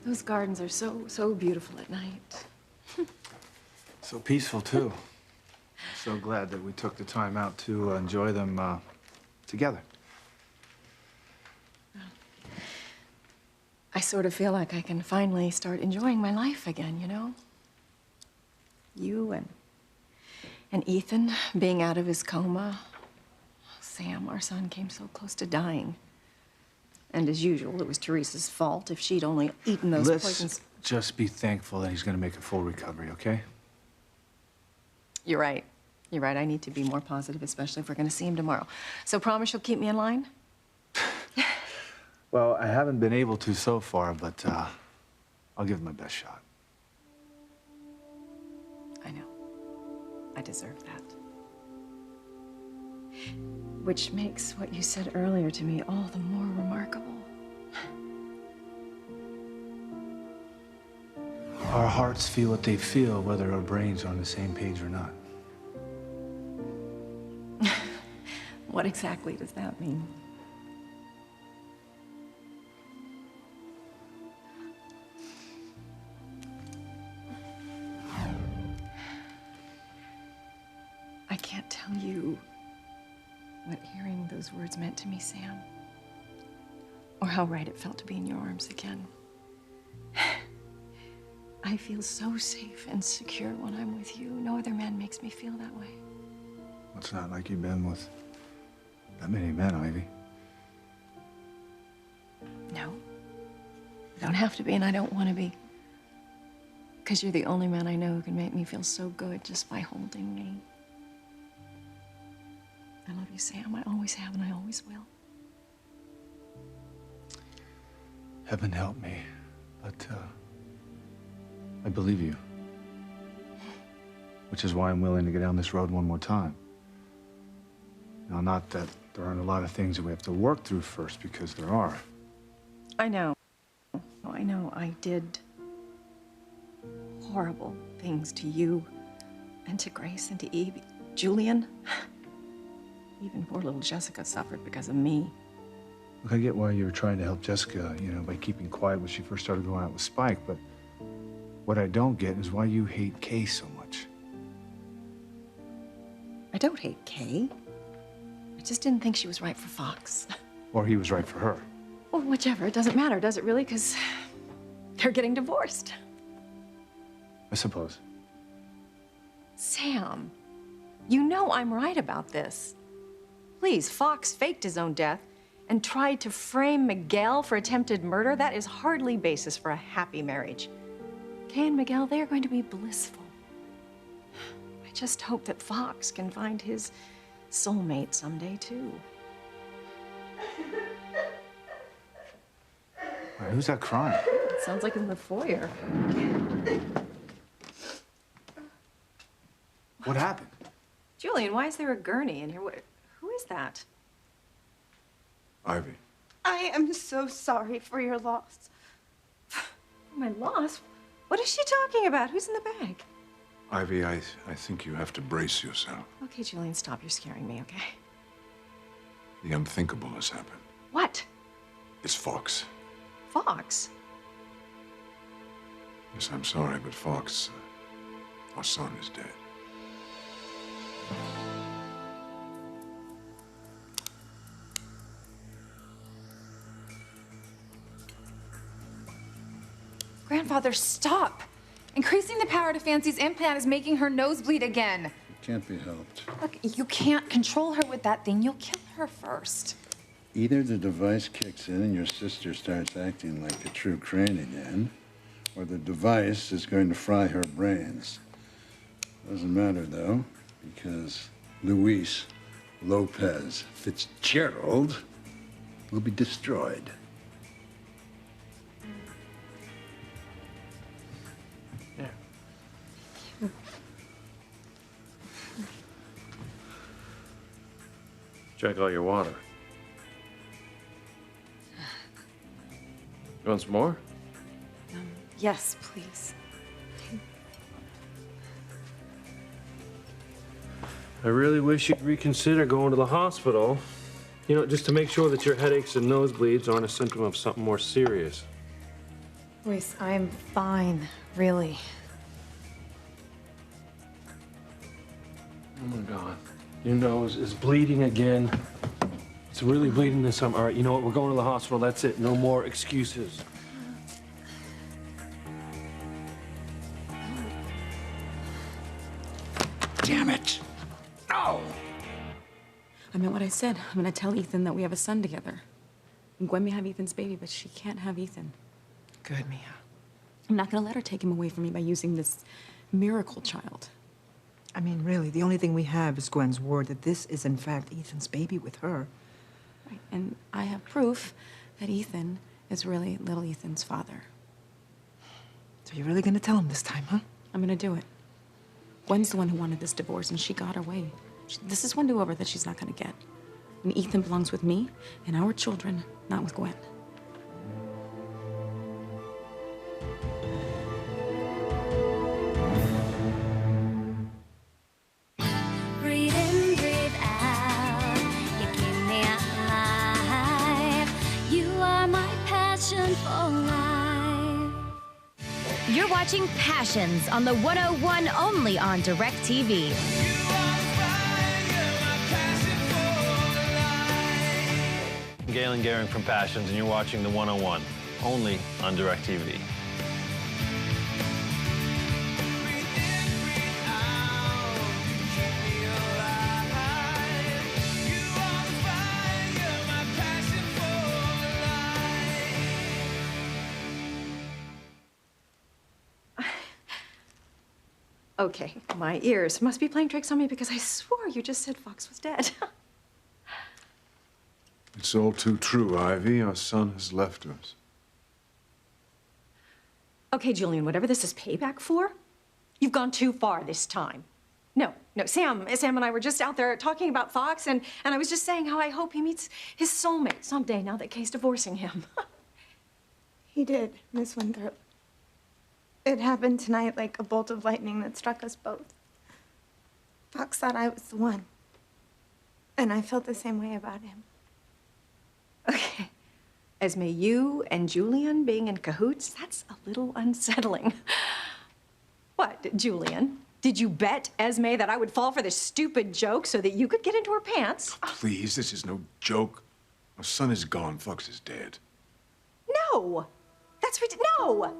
Those gardens are so beautiful at night. So peaceful, too. I'm so glad that we took the time out to enjoy them together. I sort of feel like I can finally start enjoying my life again, you know? You and Ethan being out of his coma. Sam, our son, came so close to dying. And as usual, it was Teresa's fault. If she'd only eaten those poisons. Let's just be thankful that he's going to make a full recovery, okay? You're right. You're right. I need to be more positive, especially if we're going to see him tomorrow. So promise you'll keep me in line? Well, I haven't been able to so far, but I'll give it my best shot. I know. I deserve that. Which makes what you said earlier to me all the more remarkable. Our hearts feel what they feel, whether our brains are on the same page or not. What exactly does that mean? I can't tell you what hearing those words meant to me, Sam. Or how right it felt to be in your arms again. I feel so safe and secure when I'm with you. No other man makes me feel that way. It's not like you've been with that many men, Ivy. No. I don't have to be, and I don't want to be. Because you're the only man I know who can make me feel so good just by holding me. I love you, Sam. I always have, and I always will. Heaven help me, but I believe you. Which is why I'm willing to go down this road one more time. Now, not that there aren't a lot of things that we have to work through first, because there are. I know. I know. I did horrible things to you and to Grace and to Eve. Julian. Even poor little Jessica suffered because of me. Look, I get why you were trying to help Jessica, you know, by keeping quiet when she first started going out with Spike, but what I don't get is why you hate Kay so much. I don't hate Kay. I just didn't think she was right for Fox. Or he was right for her. Well, whichever. It doesn't matter, does it really? Because they're getting divorced. I suppose. Sam, you know I'm right about this. Please, Fox faked his own death and tried to frame Miguel for attempted murder. That is hardly basis for a happy marriage. Kay and Miguel, they are going to be blissful. I just hope that Fox can find his soulmate someday, too. All right, who's that crying? It sounds like in the foyer. What happened? Julian, why is there a gurney in here? Who is that? Ivy. I am so sorry for your loss. My loss? What is she talking about? Who's in the bag? Ivy, I think you have to brace yourself. Okay, Julian, stop. You're scaring me, okay? The unthinkable has happened. What? It's Fox. Fox? Yes, I'm sorry, but Fox, our son is dead. Grandfather, stop! Increasing the power to Fancy's implant is making her nose bleed again. It can't be helped. Look, you can't control her with that thing. You'll kill her first. Either the device kicks in and your sister starts acting like a true crane again, or the device is going to fry her brains. Doesn't matter, though, because Luis Lopez Fitzgerald will be destroyed. Drank all your water. You want some more? Yes, please. I really wish you'd reconsider going to the hospital. You know, just to make sure that your headaches and nosebleeds aren't a symptom of something more serious. Luis, I'm fine, really. Oh my God. Your nose is bleeding again. It's really bleeding this time. All right, you know what? We're going to the hospital. That's it. No more excuses. Damn it! No! I meant what I said. I'm gonna tell Ethan that we have a son together. And Gwen may have Ethan's baby, but she can't have Ethan. Good, Mia. I'm not gonna let her take him away from me by using this miracle child. I mean, really, the only thing we have is Gwen's word that this is, in fact, Ethan's baby with her. Right. And I have proof that Ethan is really little Ethan's father. So you're really gonna tell him this time, huh? I'm gonna do it. Gwen's the one who wanted this divorce, and she got her way. This is one do-over that she's not gonna get. And Ethan belongs with me and our children, not with Gwen. Breathe in, breathe out. You keep me alive. You are my passion for life. You're watching Passions on the 101 only on DirecTV. Galen Gehring from Passions, and you're watching the 101 only on DirecTV. Okay, my ears must be playing tricks on me because I swore you just said Fox was dead. It's all too true, Ivy. Our son has left us. Okay, Julian, whatever this is payback for, you've gone too far this time. No, Sam and I were just out there talking about Fox, and I was just saying how I hope he meets his soulmate someday now that Kay's divorcing him. He did, Miss Winthrop. It happened tonight like a bolt of lightning that struck us both. Fox thought I was the one. And I felt the same way about him. Okay. Esme, you and Julian being in cahoots, that's a little unsettling. What, Julian? Did you bet Esme that I would fall for this stupid joke so that you could get into her pants? Please, this is no joke. Our son is gone. Fox is dead. No! That's ridiculous. No!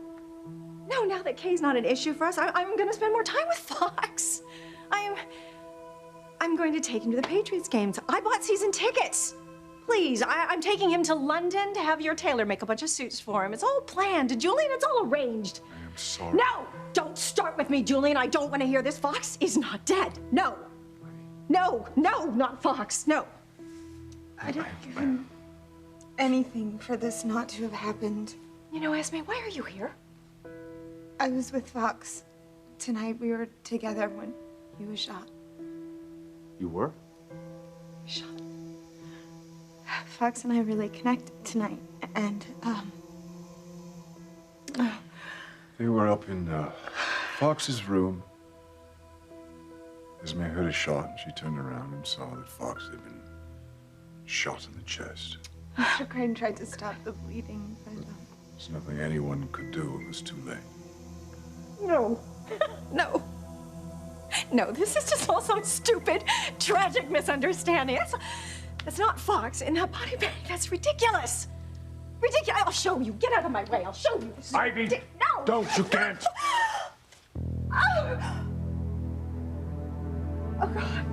No, now that Kay's not an issue for us, I'm gonna spend more time with Fox. I'm going to take him to the Patriots games. I bought season tickets. Please, I'm taking him to London to have your tailor make a bunch of suits for him. It's all planned. Julian, it's all arranged. I am sorry. No! Don't start with me, Julian. I don't want to hear this. Fox is not dead. No. No, not Fox. No. I'd have given anything for this not to have happened. You know, Esme, why are you here? I was with Fox. Tonight we were together when he was shot. You were? Shut. Fox and I really connected tonight, and, They were up in Fox's room. Esme heard a shot, and she turned around and saw that Fox had been shot in the chest. Mr. Crane tried to stop the bleeding, but, There's nothing anyone could do. It was too late. No. No, this is just all some stupid, tragic misunderstanding. That's not Fox in that body bag. That's ridiculous. Ridiculous. I'll show you. Get out of my way. I'll show you. Ivy! No! Don't! You can't! Oh, God.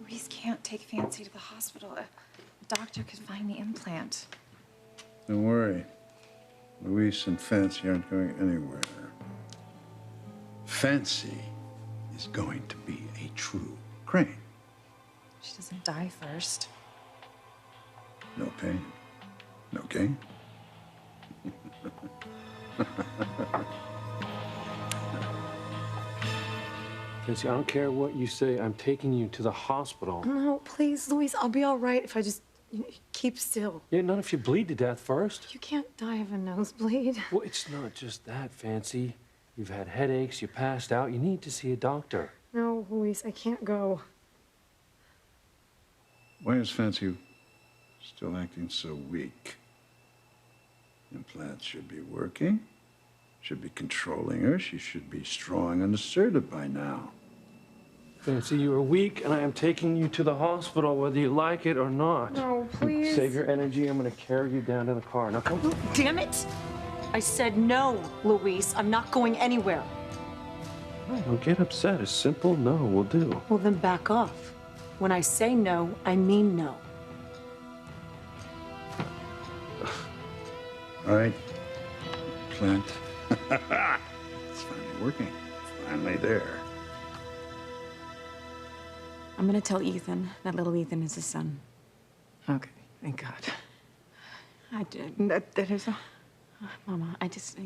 Luis can't take Fancy to the hospital. A doctor could find the implant. Don't worry. Luis and Fancy aren't going anywhere. Fancy is going to be a true Crane. She doesn't die first. No pain, no gain. Fancy, I don't care what you say. I'm taking you to the hospital. No, please, Luis, I'll be all right if I just Keep still. Yeah, not if you bleed to death first. You can't die of a nosebleed. Well, it's not just that, Fancy. You've had headaches, you passed out, you need to see a doctor. No, Luis, I can't go. Why is Fancy still acting so weak? Implants should be working, should be controlling her. She should be strong and assertive by now. Fancy, you are weak, and I am taking you to the hospital, whether you like it or not. No, please. Save your energy. I'm going to carry you down to the car. Now, come. Damn it! I said no, Luis. I'm not going anywhere. Don't get upset. A simple no will do. Well, then back off. When I say no, I mean no. All right, plant. It's finally working. It's finally there. I'm gonna tell Ethan that little Ethan is his son. Okay, thank God. I did. That is all. Mama, I just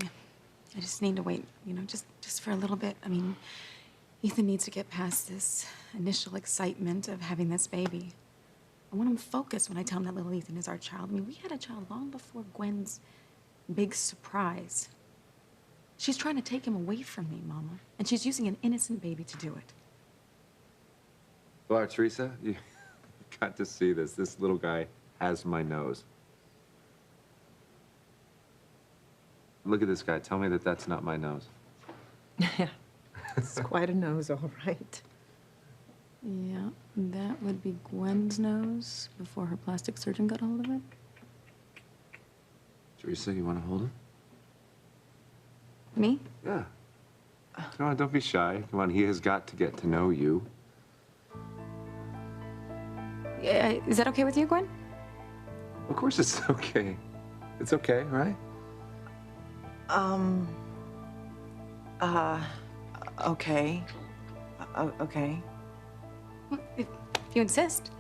need to wait, just for a little bit. I mean, Ethan needs to get past this initial excitement of having this baby. I want him focused when I tell him that little Ethan is our child. I mean, we had a child long before Gwen's big surprise. She's trying to take him away from me, Mama, and she's using an innocent baby to do it. Well, Teresa, you got to see this. This little guy has my nose. Look at this guy. Tell me that that's not my nose. Yeah, it's quite a nose, all right. Yeah, that would be Gwen's nose before her plastic surgeon got hold of it. Teresa, you want to hold him? Me? Yeah. Come on, don't be shy. Come on, he has got to get to know you. Yeah, is that okay with you, Gwen? Of course it's okay. It's okay, right? Okay. Okay. Well, if you insist.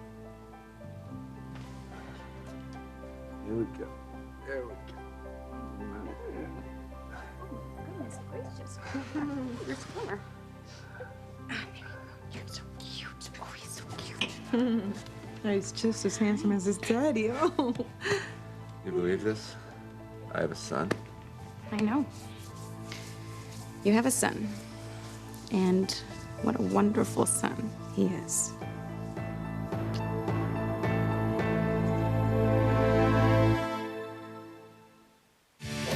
Here we go. There we go. Goodness gracious. Where's Connor? You're so cute. Oh, he's so cute. He's just as handsome as his daddy. Oh. You believe this? I have a son. I know. You have a son. And what a wonderful son he is.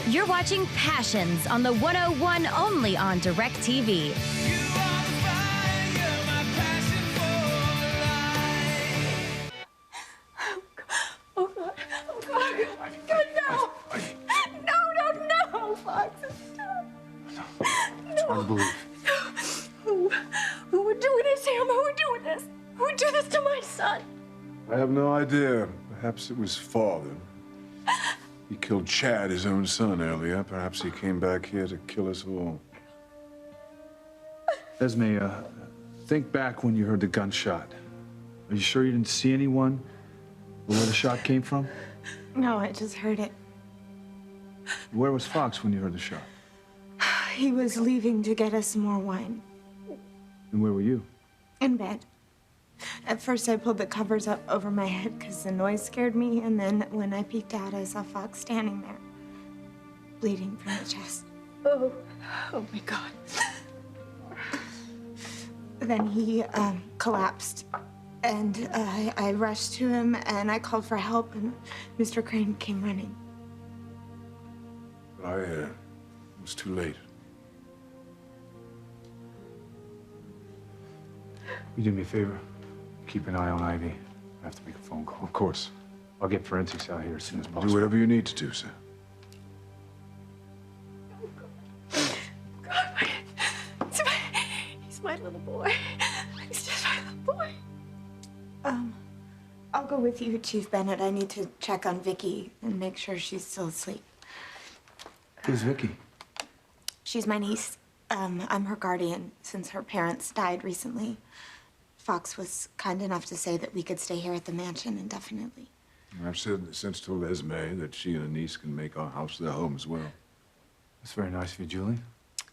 You're watching Passions on the 101 only on DirecTV. Oh, God. Oh, God. God, no. No, Fox. Stop. It's hard to believe. Who would do this, Sam? Who would do this? Who would do this to my son? I have no idea. Perhaps it was father. He killed Chad, his own son, earlier. Perhaps he came back here to kill us all. Esme, think back when you heard the gunshot. Are you sure you didn't see anyone or where the shot came from? No, I just heard it. Where was Fox when you heard the shot? He was leaving to get us some more wine. And where were you? In bed. At first, I pulled the covers up over my head because the noise scared me, and then when I peeked out, I saw Fox standing there, bleeding from the chest. Oh my God. Then he collapsed, and I rushed to him, and I called for help, and Mr. Crane came running. But it was too late. You do me a favor? Keep an eye on Ivy. I have to make a phone call. Of course. I'll get forensics out here as soon as possible. Do whatever you need to do, sir. God, he's my little boy. He's just my little boy. I'll go with you, Chief Bennett. I need to check on Vicky and make sure she's still asleep. Who's Vicky? She's my niece. I'm her guardian since her parents died recently. Fox was kind enough to say that we could stay here at the mansion indefinitely. I've since told Esme that she and her niece can make our house their home as well. That's very nice of you, Julie.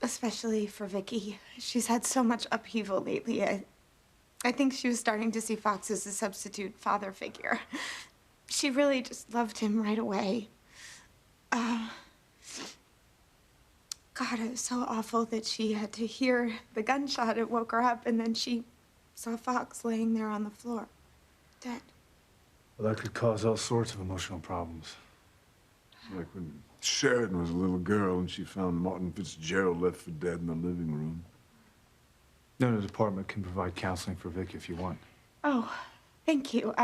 Especially for Vicky. She's had so much upheaval lately. I think she was starting to see Fox as a substitute father figure. she really just loved him right away. God, it was so awful that she had to hear the gunshot. It woke her up, and then she saw Fox laying there on the floor, dead. Well, that could cause all sorts of emotional problems. It's like when Sheridan was a little girl and she found Martin Fitzgerald left for dead in the living room. No, the department can provide counseling for Vic if you want. Oh, thank you.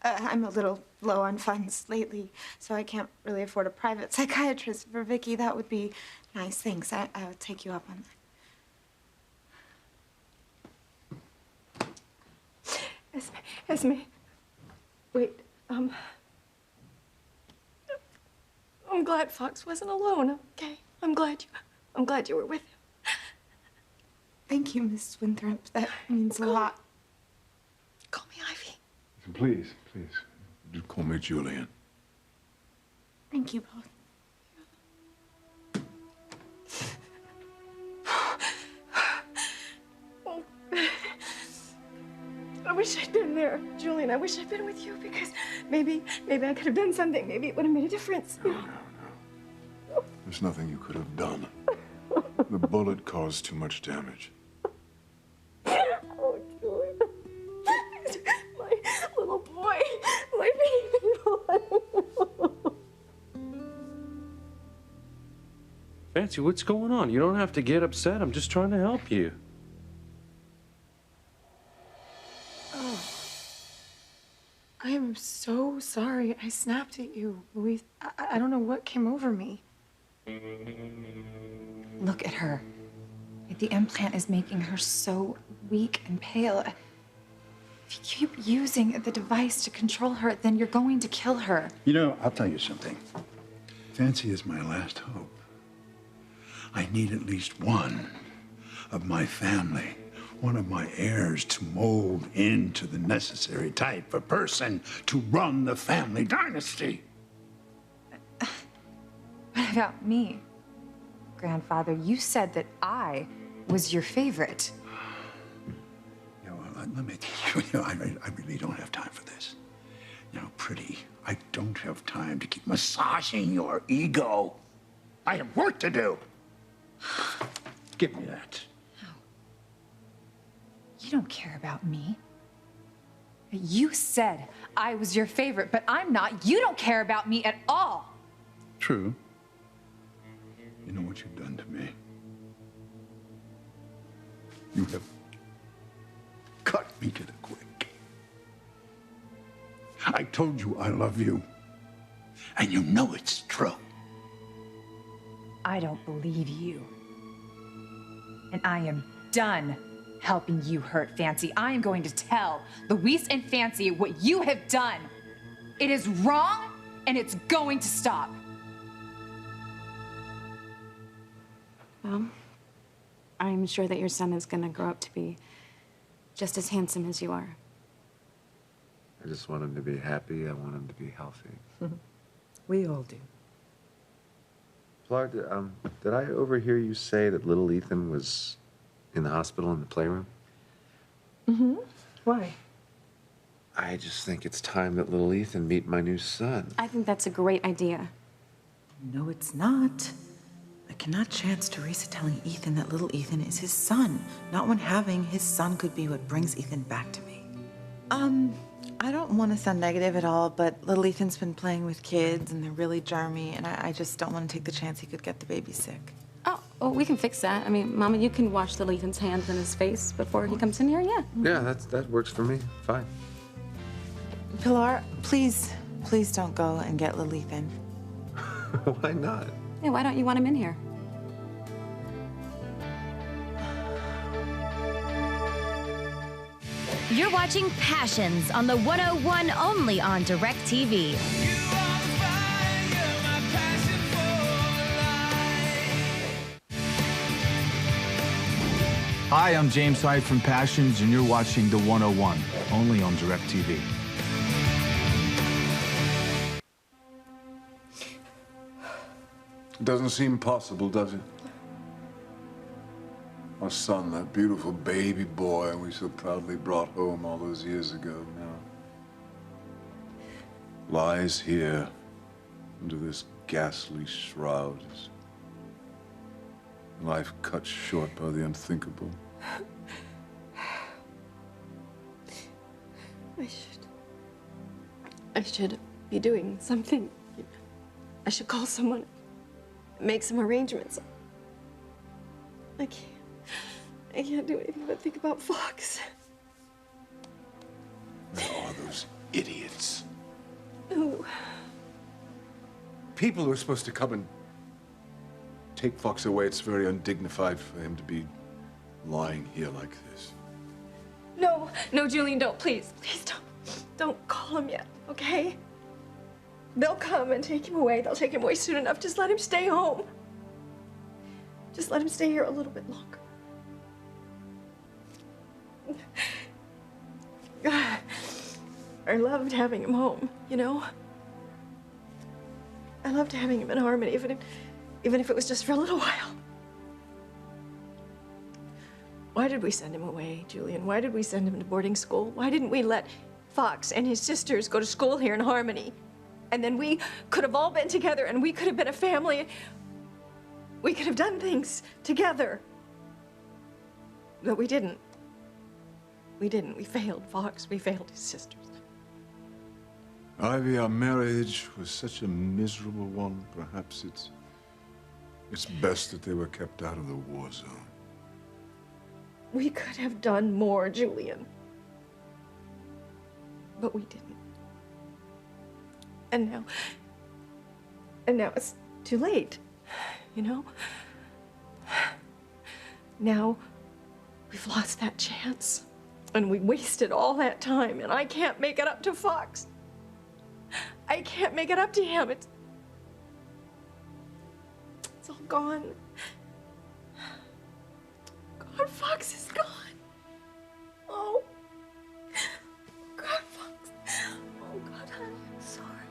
I'm a little low on funds lately, so I can't really afford a private psychiatrist for Vicky. That would be nice. Thanks. I would take you up on that. Esme. Wait, I'm glad Fox wasn't alone, okay? I'm glad you were with him. Thank you, Miss Winthrop. That means a lot. Call me Ivy. Please, please, do call me Julian. Thank you both. I wish I'd been there, Julian. I wish I'd been with you because maybe I could have done something. Maybe it would have made a difference. No. There's nothing you could have done. The bullet caused too much damage. Oh, Julian. My little boy. My baby boy. Fancy, what's going on? You don't have to get upset. I'm just trying to help you. I am so sorry. I snapped at you, Louise. I don't know what came over me. Look at her. The implant is making her so weak and pale. If you keep using the device to control her, then you're going to kill her. You know, I'll tell you something. Fancy is my last hope. I need at least one of my family, one of my heirs to mold into the necessary type of person to run the family dynasty. What about me? Grandfather, you said that I was your favorite. You know, let me tell you, I really don't have time for this. You know, pretty, I don't have time to keep massaging your ego. I have work to do. Give me that. You don't care about me. You said I was your favorite, but I'm not. You don't care about me at all. True. You know what you've done to me? You have cut me to the quick. I told you I love you, and you know it's true. I don't believe you. And I am done helping you hurt Fancy. I am going to tell Luis and Fancy what you have done. It is wrong, and it's going to stop. Well, I'm sure that your son is gonna grow up to be just as handsome as you are. I just want him to be happy. I want him to be healthy. We all do. Pilar, did I overhear you say that little Ethan was in the hospital in the playroom? Mm-hmm. Why? I just think it's time that little Ethan meet my new son. I think that's a great idea. No, it's not. I cannot chance Teresa telling Ethan that little Ethan is his son. Not when having his son could be what brings Ethan back to me. I don't want to sound negative at all, but little Ethan's been playing with kids and they're really germy, and I just don't want to take the chance he could get the baby sick. Oh, well, we can fix that. I mean, Mama, you can wash little Ethan's hands and his face before he comes in here, yeah. Yeah, that works for me. Fine. Pilar, please don't go and get little Ethan. Why not? Yeah, why don't you want him in here? You're watching Passions on the 101 only on DirecTV. Hi, I'm James Hyde from Passions, and you're watching The 101, only on DirecTV. It doesn't seem possible, does it? Our son, that beautiful baby boy we so proudly brought home all those years ago now. lies here under this ghastly shroud, his life cut short by the unthinkable. I should be doing something. I should call someone, make some arrangements. I can't do anything but think about Fox. There are those idiots. Who? People who are supposed to come and take Fox away. It's very undignified for him to be lying here like this. No, no, Julian, don't, please don't call him yet, okay? They'll come and take him away. They'll take him away soon enough. Just let him stay home. Just let him stay here a little bit longer. I loved having him home, you know? I loved having him in Harmony, even if it was just for a little while. Why did we send him away, Julian? Why did we send him to boarding school? Why didn't we let Fox and his sisters go to school here in Harmony? And then we could have all been together and we could have been a family. We could have done things together. But we didn't. We didn't. We failed Fox. We failed his sisters. Ivy, our marriage was such a miserable one. Perhaps it's best that they were kept out of the war zone. We could have done more, Julian. But we didn't. And now it's too late, you know? Now we've lost that chance. And we wasted all that time, and I can't make it up to Fox. I can't make it up to him. It's all gone. God, Fox is gone. Oh. God, Fox. Oh, God, honey, I'm sorry.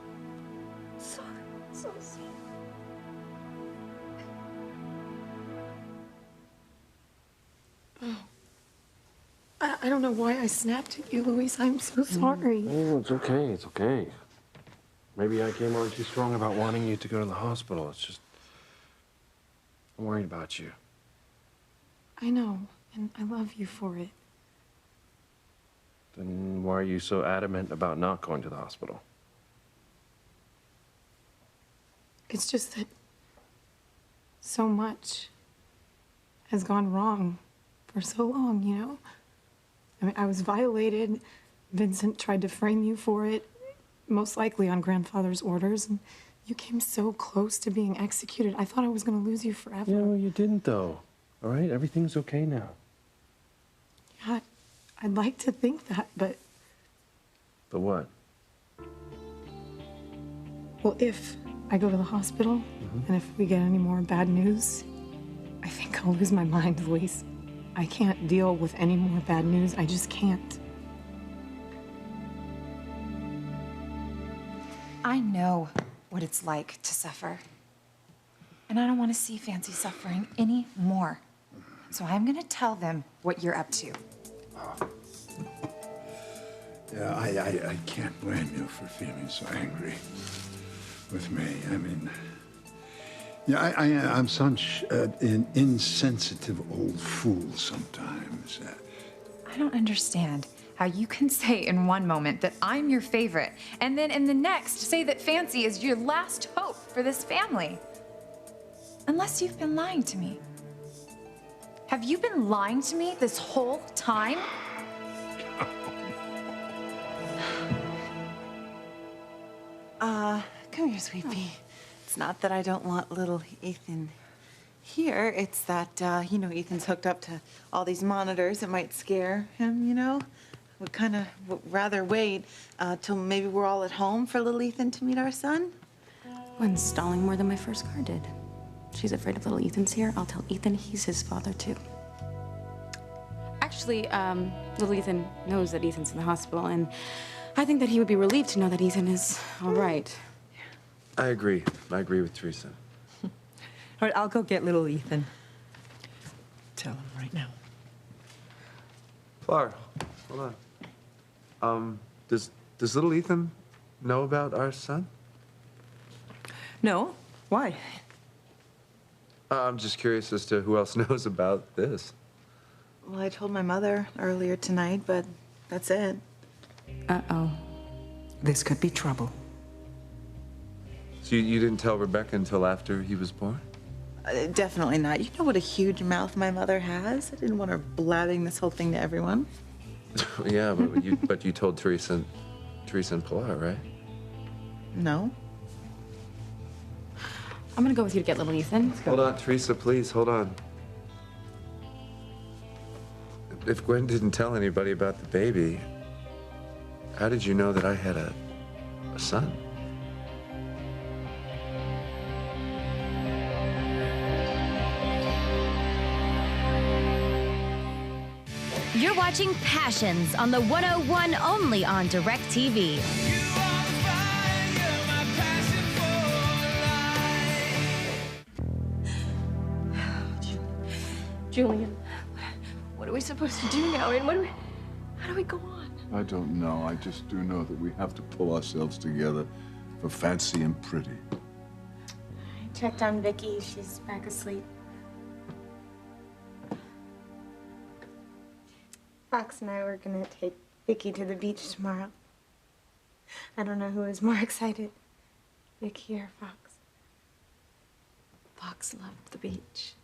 Sorry. So sorry. Oh. I don't know why I snapped at you, Luis. I'm so sorry. Oh, it's okay. It's okay. Maybe I came on too strong about wanting you to go to the hospital. It's just, I'm worried about you. I know, and I love you for it. Then why are you so adamant about not going to the hospital? It's just that so much has gone wrong for so long, you know? I mean, I was violated. Vincent tried to frame you for it, most likely on grandfather's orders, and you came so close to being executed. I thought I was going to lose you forever. Yeah, well, you didn't, though. All right? Everything's okay now. Yeah, I'd like to think that, but... But what? Well, if I go to the hospital, and if we get any more bad news, I think I'll lose my mind, Luis. I can't deal with any more bad news. I just can't. I know what it's like to suffer. And I don't want to see Fancy suffering anymore. So I'm going to tell them what you're up to. Yeah, I can't blame you for feeling so angry with me. I mean, yeah, I'm such an insensitive old fool sometimes. I don't understand how you can say in one moment that I'm your favorite, and then in the next say that Fancy is your last hope for this family. Unless you've been lying to me. Have you been lying to me this whole time? Come here, sweet pea. It's not that I don't want little Ethan here. It's that, you know, Ethan's hooked up to all these monitors. It might scare him, you know? Would kind of rather wait till maybe we're all at home for little Ethan to meet our son. Gwen's stalling more than my first car did. She's afraid if little Ethan's here, I'll tell Ethan he's his father, too. Actually, little Ethan knows that Ethan's in the hospital, and I think that he would be relieved to know that Ethan is all right. I agree. I agree with Teresa. All right, I'll go get little Ethan. Tell him right now. Flower, hold on. Does little Ethan know about our son? No? Why? I'm just curious as to who else knows about this. Well, I told my mother earlier tonight, but that's it. Uh-oh. This could be trouble. So you didn't tell Rebecca until after he was born? Definitely not. You know what a huge mouth my mother has. I didn't want her blabbing this whole thing to everyone. Yeah, but you told Teresa and Pilar, right? No. I'm gonna go with you to get little Ethan. Hold on, Teresa, please, hold on. If Gwen didn't tell anybody about the baby, how did you know that I had a son? You're watching Passions on the 101 only on DirecTV. Julian, what are we supposed to do now? And how do we go on? I don't know. I just do know that we have to pull ourselves together for Fancy and Pretty. I checked on Vicky. She's back asleep. Fox and I were gonna take Vicky to the beach tomorrow. I don't know who is more excited, Vicky or Fox. Fox loved the beach.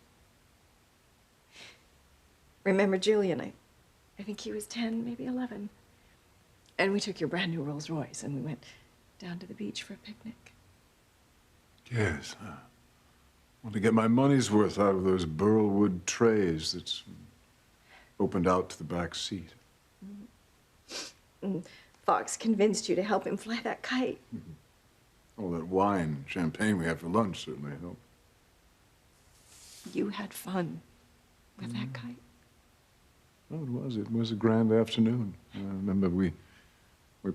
Remember Julian? I think he was 10, maybe 11. And we took your brand new Rolls Royce and we went down to the beach for a picnic. Yes. I want to get my money's worth out of those burlwood trays that's opened out to the back seat. And Fox convinced you to help him fly that kite. All that wine and champagne we had for lunch certainly helped. You had fun with that kite. Oh, it was. It was a grand afternoon. I remember we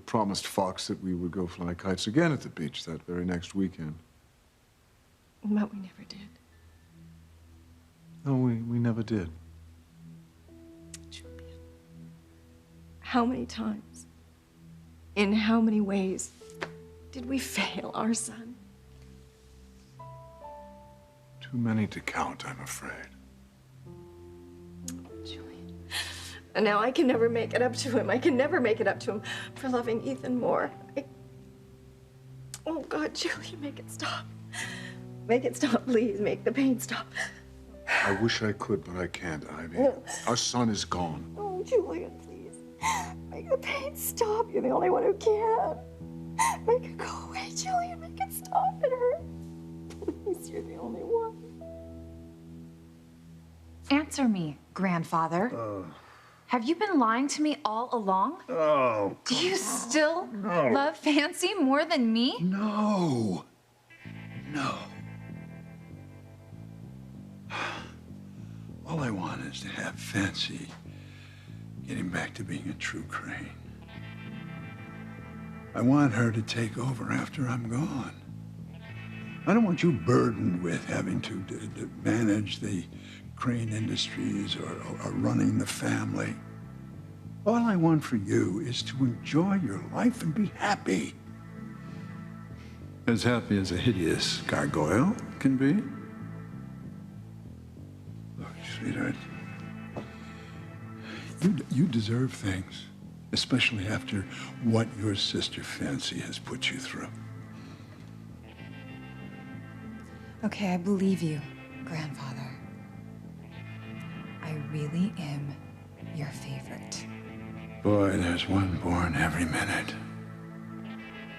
promised Fox that we would go fly kites again at the beach that very next weekend. But we never did. No, we never did. Julian, how many times, in how many ways did we fail our son? Too many to count, I'm afraid. And now I can never make it up to him. I can never make it up to him for loving Ethan more. Oh, God, Julian, make it stop. Make it stop, please. Make the pain stop. I wish I could, but I can't, Ivy. Our son is gone. Oh, Julian, please. Make the pain stop. You're the only one who can. Make it go away, Julian. Make it stop. It hurts. Please, you're the only one. Answer me, grandfather. Have you been lying to me all along? Oh. Do you still No. love Fancy more than me? No. No. All I want is to have Fancy getting back to being a true crane. I want her to take over after I'm gone. I don't want you burdened with having to manage the crane industries or running the family. All I want for you is to enjoy your life and be happy. As happy as a hideous gargoyle can be. Look, sweetheart, you deserve things, especially after what your sister Fancy has put you through. Okay, I believe you, grandfather. I really am your favorite. Boy, there's one born every minute.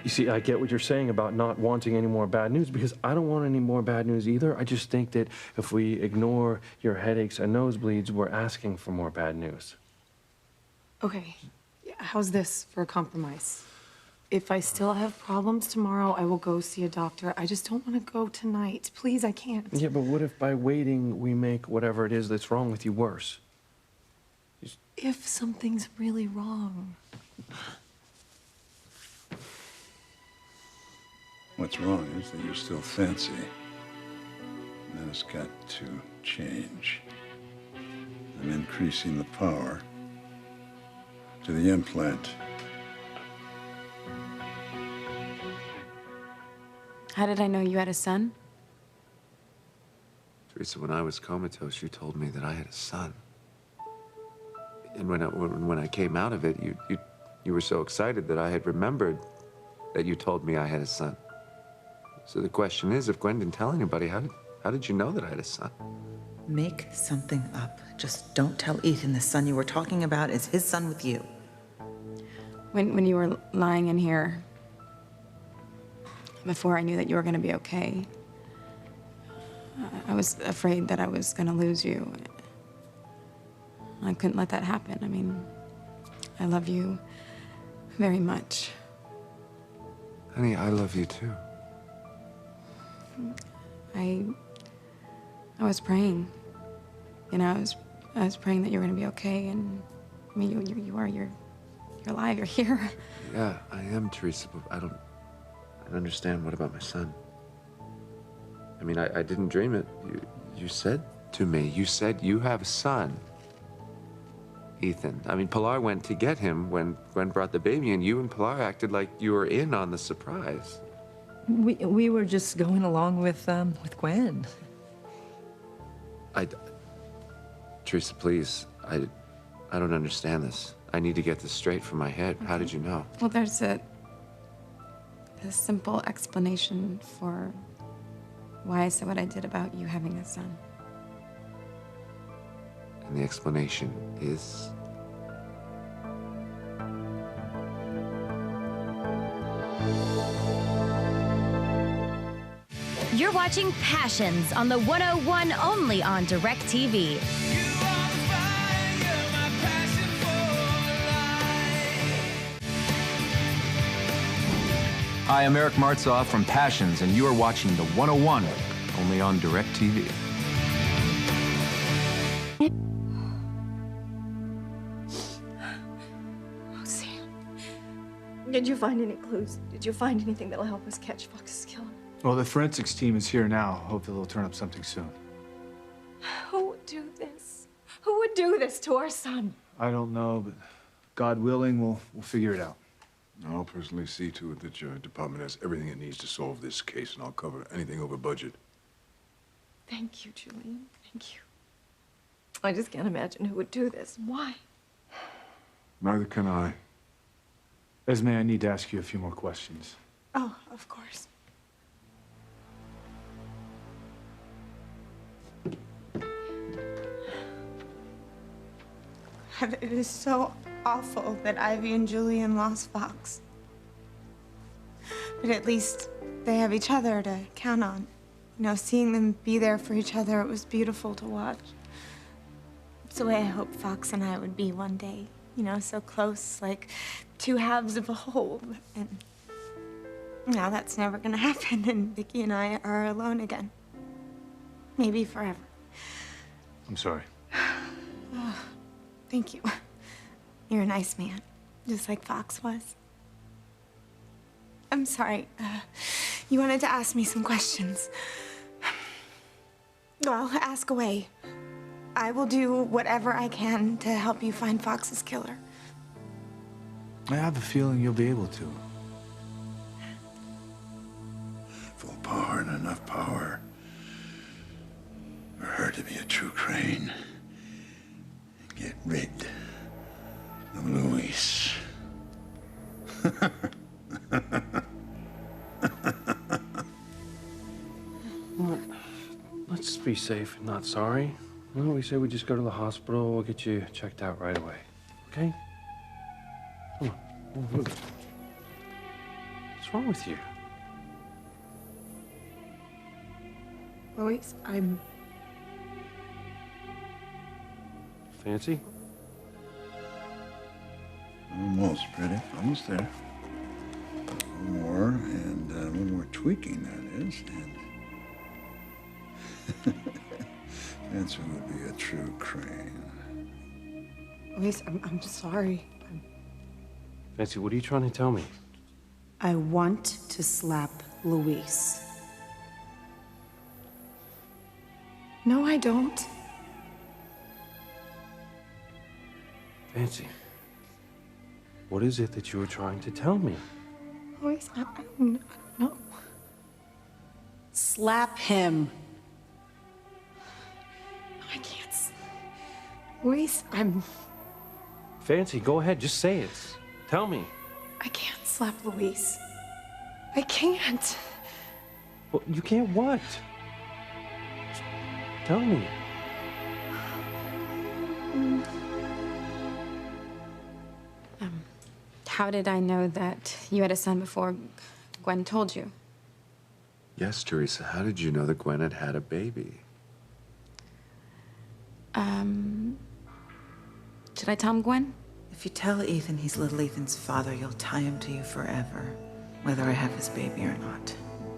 You see, I get what you're saying about not wanting any more bad news, because I don't want any more bad news either. I just think that if we ignore your headaches and nosebleeds, we're asking for more bad news. Okay, how's this for a compromise? If I still have problems tomorrow, I will go see a doctor. I just don't want to go tonight. Please, I can't. Yeah, but what if by waiting we make whatever it is that's wrong with you worse? If something's really wrong. What's wrong is that you're still Fancy. And that has got to change. I'm increasing the power to the implant. How did I know you had a son? Teresa, when I was comatose, you told me that I had a son. And when I came out of it, you were so excited that I had remembered that you told me I had a son. So the question is, if Gwen didn't tell anybody, how did you know that I had a son? Make something up. Just don't tell Ethan the son you were talking about is his son with you. When you were lying in here, before I knew that you were going to be okay, I was afraid that I was going to lose you. I couldn't let that happen. I mean, I love you very much. Honey, I love you too. I was praying. You know, I was praying that you were going to be okay, and I mean, you're alive, you're here. Yeah, I am, Teresa, but I don't understand. What about my son? I mean, I didn't dream it. You said to me, you said you have a son, Ethan. I mean, Pilar went to get him when Gwen brought the baby, and you and Pilar acted like you were in on the surprise. We were just going along with Gwen. Teresa, please, I don't understand this. I need to get this straight from my head. How did you know? Well, there's a simple explanation for why I said what I did about you having a son. And the explanation is? You're watching Passions on the 101 only on DirecTV. Hi, I'm Eric Martzoff from Passions, and you are watching the 101 only on DirecTV. Oh, Sam. Did you find any clues? Did you find anything that'll help us catch Fox's killer? Well, the forensics team is here now. Hopefully they'll turn up something soon. Who would do this? Who would do this to our son? I don't know, but God willing, we'll figure it out. I'll personally see to it that your department has everything it needs to solve this case, and I'll cover anything over budget. Thank you, Julian. Thank you. I just can't imagine who would do this. Why? Neither can I. Esme, I need to ask you a few more questions. Oh, of course. It is so awful that Ivy and Julian lost Fox. But at least they have each other to count on. You know, seeing them be there for each other, it was beautiful to watch. It's the way I hope Fox and I would be one day. You know, so close, like two halves of a whole. And now that's never gonna happen, and Vicky and I are alone again. Maybe forever. I'm sorry. Oh, thank you. You're a nice man, just like Fox was. I'm sorry. You wanted to ask me some questions. Well, ask away. I will do whatever I can to help you find Fox's killer. I have a feeling you'll be able to. Full power and enough power for her to be a true crane and get rid of Luis. Well, let's be safe and not sorry. You know, we say we just go to the hospital, we'll get you checked out right away. Okay? Come on. Move. What's wrong with you? Luis, I'm... Fancy? Almost, pretty. Almost there. One more, and one more tweaking, that is, and Nancy would be a true crane. Luis, I'm sorry. Fancy, what are you trying to tell me? I want to slap Luis. No, I don't. Fancy, what is it that you were trying to tell me? Luis, I don't know. Slap him. I can't. Luis, Fancy, go ahead, just say it. Tell me. I can't slap Luis. I can't. Well, you can't what? Tell me. How did I know that you had a son before Gwen told you? Yes, Teresa, how did you know that Gwen had had a baby? Should I tell him, Gwen? If you tell Ethan he's little Ethan's father, you'll tie him to you forever, whether I have his baby or not.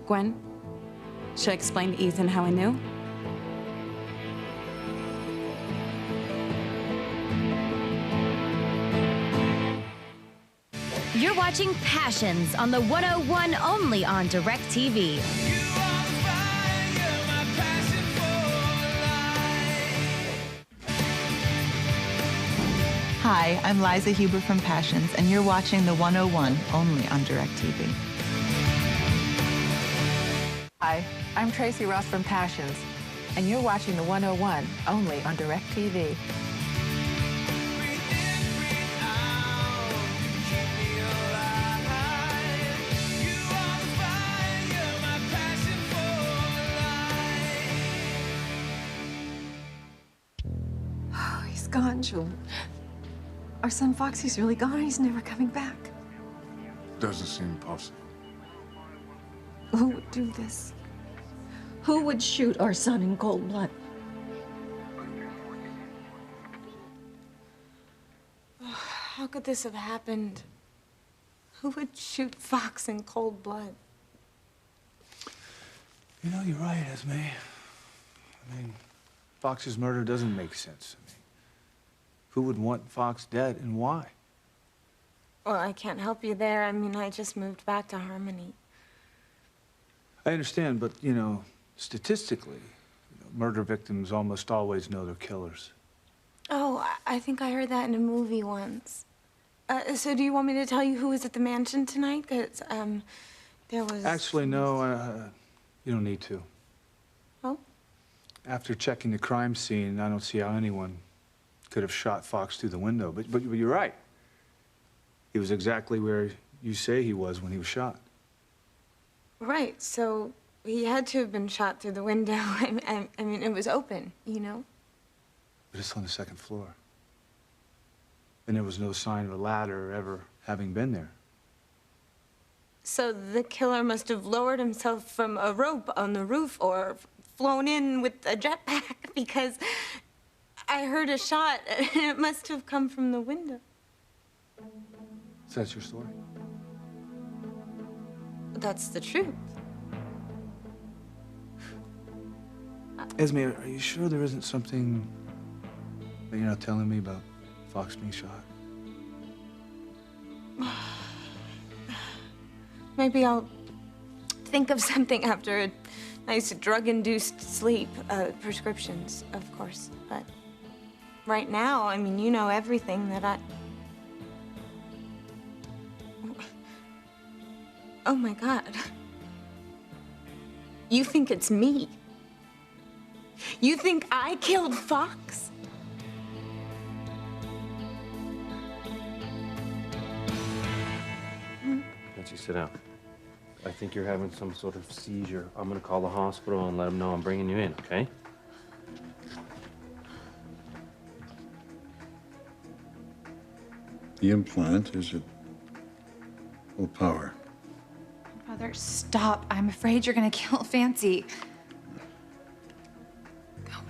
Gwen? Should I explain to Ethan how I knew? You're watching Passions on the 101 only on DirecTV. Hi, I'm Liza Huber from Passions, and you're watching the 101 only on DirecTV. Hi, I'm Tracy Ross from Passions, and you're watching the 101 only on DirecTV. Oh, he's gone, Jewel. Our son Foxy's really gone. He's never coming back. Doesn't seem possible. Who would do this? Who would shoot our son in cold blood? How could this have happened? Who would shoot Fox in cold blood? You know, you're right, Esme. I mean, Fox's murder doesn't make sense. I mean, who would want Fox dead and why? Well, I can't help you there. I mean, I just moved back to Harmony. I understand, but, you know, statistically, murder victims almost always know their killers. Oh, I think I heard that in a movie once. So do you want me to tell you who was at the mansion tonight? Because, there was... Actually, no, you don't need to. Oh? After checking the crime scene, I don't see how anyone could have shot Fox through the window. But you're right. He was exactly where you say he was when he was shot. Right, so he had to have been shot through the window. I mean, it was open, you know? But it's on the second floor. And there was no sign of a ladder ever having been there. So the killer must have lowered himself from a rope on the roof or flown in with a jetpack because I heard a shot and it must have come from the window. So that's your story? That's the truth. Esme, are you sure there isn't something that you're not telling me about Fox being shot? Maybe I'll think of something after a nice drug-induced sleep. Prescriptions, of course. But right now, I mean, you know everything that I... Oh my God. You think it's me? You think I killed Fox? Nancy, sit down. I think you're having some sort of seizure. I'm gonna call the hospital and let them know I'm bringing you in, okay? The implant is at full power. Brother, stop. I'm afraid you're gonna kill Fancy.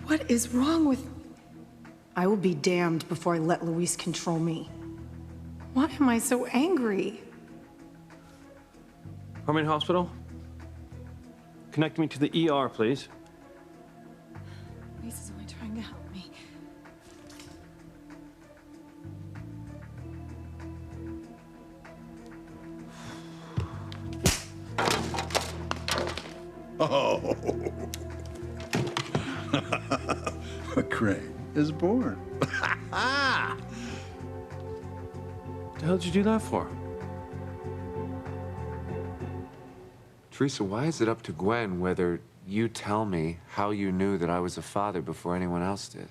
What is wrong with... I will be damned before I let Luis control me. Why am I so angry? Harmony Hospital? Connect me to the ER, please. Luis is only trying to help me. Oh. McCray is born. What the hell did you do that for? Teresa, why is it up to Gwen whether you tell me how you knew that I was a father before anyone else did?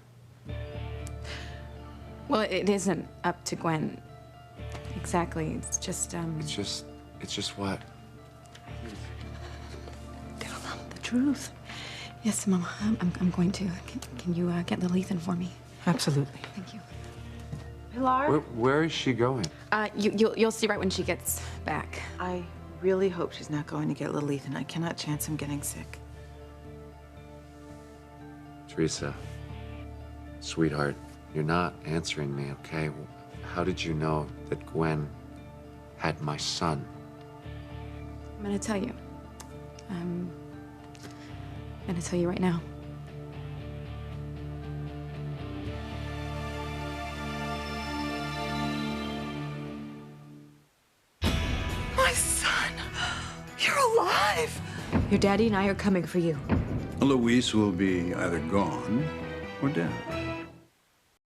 Well, it isn't up to Gwen. Exactly. It's just, It's just what? Tell them the truth. Yes, Mama, I'm going to. Can you get little Ethan for me? Absolutely. Thank you. Pilar? Where is she going? You'll see right when she gets back. I really hope she's not going to get little Ethan. I cannot chance him getting sick. Teresa, sweetheart, you're not answering me, okay? How did you know that Gwen had my son? I'm gonna tell you. I'm gonna tell you right now. My son! You're alive! Your daddy and I are coming for you. Luis will be either gone or dead.